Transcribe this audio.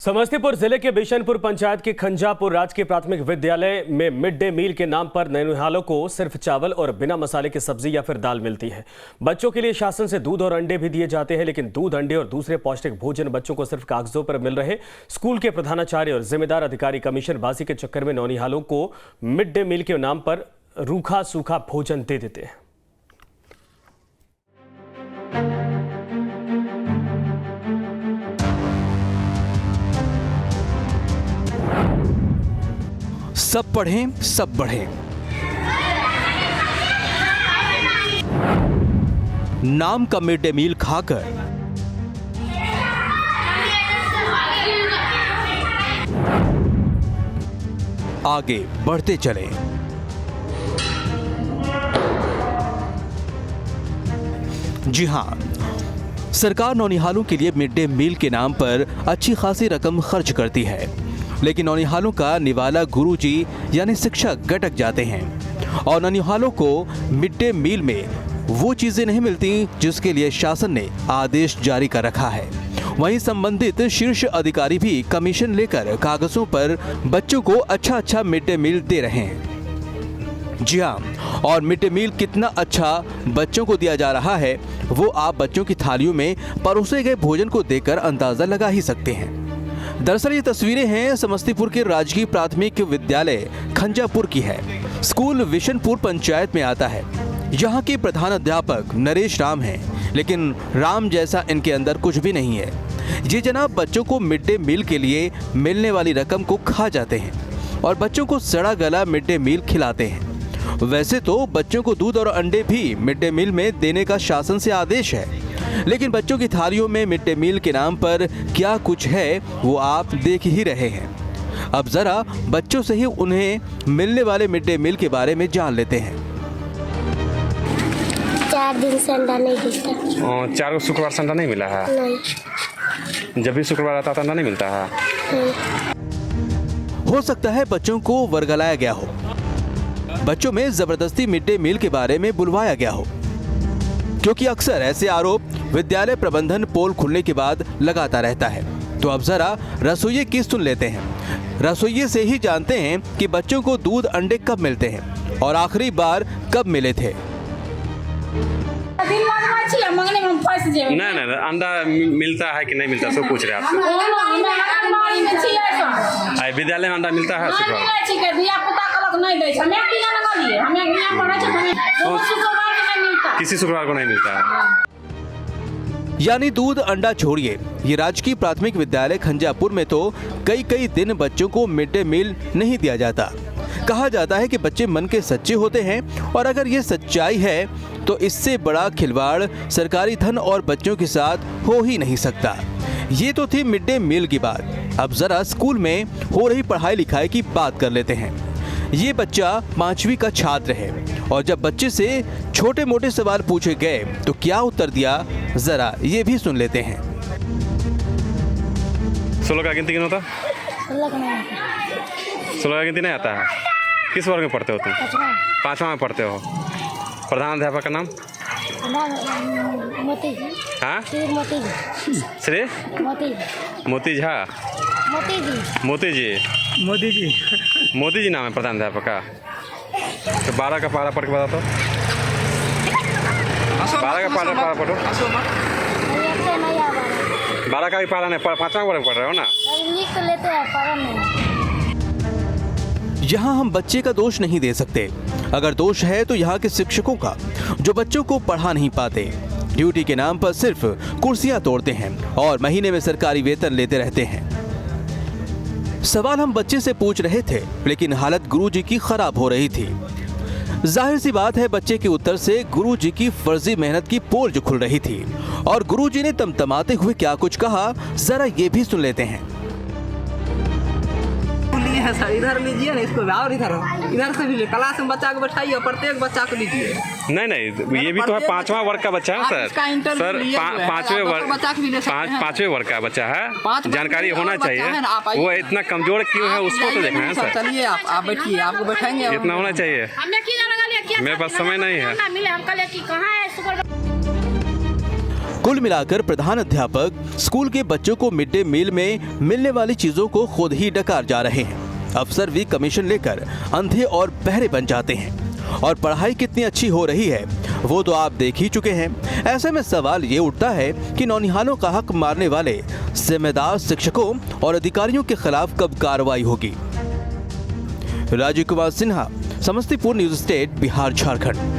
समस्तीपुर जिले के बिशनपुर पंचायत के खंजापुर राजकीय प्राथमिक विद्यालय में मिड डे मील के नाम पर नौनिहालों को सिर्फ चावल और बिना मसाले की सब्जी या फिर दाल मिलती है। बच्चों के लिए शासन से दूध और अंडे भी दिए जाते हैं, लेकिन दूध, अंडे और दूसरे पौष्टिक भोजन बच्चों को सिर्फ कागजों पर मिल रहे। स्कूल के प्रधानाचार्य और जिम्मेदार अधिकारी कमीशनबाजी के चक्कर में नौनिहालों को मिड डे मील के नाम पर रूखा सूखा भोजन दे देते हैं। सब पढ़ें सब बढ़ें। नाम का मिड डे मील खाकर आगे बढ़ते चले। जी हां, सरकार नौनिहालों के लिए मिड डे मील के नाम पर अच्छी खासी रकम खर्च करती है, लेकिन नौनिहालों का निवाला गुरुजी यानी शिक्षक गटक जाते हैं और नौनिहालों को मिड डे मील में वो चीजें नहीं मिलती जिसके लिए शासन ने आदेश जारी कर रखा है। वहीं संबंधित शीर्ष अधिकारी भी कमीशन लेकर कागजों पर बच्चों को अच्छा मिड डे मील दे रहे हैं। जी हाँ, और मिड डे मील कितना अच्छा बच्चों को दिया जा रहा है वो आप बच्चों की थालियों में परोसे गए भोजन को देखकर अंदाजा लगा ही सकते हैं। दरअसल ये तस्वीरें हैं समस्तीपुर के राजकीय प्राथमिक विद्यालय खंजापुर की है। स्कूल बिशनपुर पंचायत में आता है। यहाँ के प्रधान अध्यापक नरेश राम हैं, लेकिन राम जैसा इनके अंदर कुछ भी नहीं है। ये जनाब बच्चों को मिड डे मील के लिए मिलने वाली रकम को खा जाते हैं और बच्चों को सड़ा गला मिड डे मील खिलाते हैं। वैसे तो बच्चों को दूध और अंडे भी मिड डे मील में देने का शासन से आदेश है, लेकिन बच्चों की थालियों में मिड डे मील के नाम पर क्या कुछ है वो आप देख ही रहे हैं। अब जरा बच्चों से ही उन्हें मिलने वाले मिड डे मील के बारे में जान लेते हैं। 4 दिन से अंडा नहीं मिलता। 4 शुक्रवार से अंडा नहीं मिला है? नहीं। जब भी शुक्रवार आता था अंडा नहीं मिलता है? नहीं। हो सकता है बच्चों को वर्गलाया गया हो, बच्चों में जबरदस्ती मिड डे मील के बारे में बुलवाया गया हो, क्योंकि अक्सर ऐसे आरोप विद्यालय प्रबंधन पोल खुलने के बाद लगाता रहता है। तो अब जरा रसोइये की सुन लेते हैं। रसोइये से ही जानते हैं कि बच्चों को दूध अंडे कब मिलते हैं और आखिरी बार कब मिले थे। नहीं, अंडा मिलता है कि नहीं मिलता सब पूछ रहे हैं आपसे। विद्यालय में अंडा मिलता है शुक्रवार? किसी शुक्रवार को नहीं मिलता है। यानी दूध अंडा छोड़िए, ये राजकीय प्राथमिक विद्यालय खंजापुर में तो कई दिन बच्चों को मिड डे मील नहीं दिया जाता। कहा जाता है कि बच्चे मन के सच्चे होते हैं और अगर ये सच्चाई है तो इससे बड़ा खिलवाड़ सरकारी धन और बच्चों के साथ हो ही नहीं सकता। ये तो थी मिड डे मील की बात। अब जरा स्कूल में हो रही पढ़ाई लिखाई की बात कर लेते हैं। ये बच्चा 5वीं का छात्र है और जब बच्चे से छोटे मोटे सवाल पूछे गए तो क्या उत्तर दिया, जरा ये भी सुन लेते हैं। 16 का गिनती होता? 16 का गिनती नहीं आता है? किस वर्ग में पढ़ते हो तुम? 5वां में पढ़ते हो। प्रधान अध्यापक का नाम? मोती जी। हाँ? श्री मोती झा। मोती जी नाम है प्रधान अध्यापक का। तो 12 का पारा पढ़ के बता दो। 12 का पारा पढ़ो। 12 का भी पारा नहीं, 5वां वर्ग पढ़ रहे हो ना? लिख लेते हैं, पारा नहीं। यहाँ हम बच्चे का दोष नहीं दे सकते। अगर दोष है तो यहाँ के शिक्षकों का, जो बच्चों को पढ़ा नहीं पाते, ड्यूटी के नाम पर सिर्फ कुर्सियां तोड़ते हैं और महीने में सरकारी वेतन लेते रहते हैं। सवाल हम बच्चे से पूछ रहे थे, लेकिन हालत गुरुजी की खराब हो रही थी। जाहिर सी बात है बच्चे के उत्तर से गुरुजी की फर्जी मेहनत की पोल जो खुल रही थी और गुरुजी ने तमतमाते हुए क्या कुछ कहा, जरा ये भी सुन लेते हैं। है सर, इधर लीजिए ना इसको, और इधर से भी क्लास में बच्चा को बैठाइए, प्रत्येक बच्चा को लीजिए। नहीं, ये भी तो है 5वां वर्ग का बच्चा है सर। सर 5वें वर्ग का बच्चा है, जानकारी होना चाहिए। वो इतना कमजोर क्यों है उसको तो देखना है सर। चलिए आप बैठिए, आपको बैठाएंगे। इतना होना चाहिए। मेरे पास समय नहीं है। कुल मिलाकर प्रधान अध्यापक स्कूल के बच्चों को मिड डे मील में मिलने वाली चीजों को खुद ही डकार जा रहे हैं। अफसर भी कमीशन लेकर अंधे और बहरे बन जाते हैं और पढ़ाई कितनी अच्छी हो रही है वो तो आप देख ही चुके हैं। ऐसे में सवाल ये उठता है कि नौनिहालों का हक मारने वाले जिम्मेदार शिक्षकों और अधिकारियों के खिलाफ कब कार्रवाई होगी। Rajeev Kumar Sinha, Samastipur news state, Bihar Jharkhand.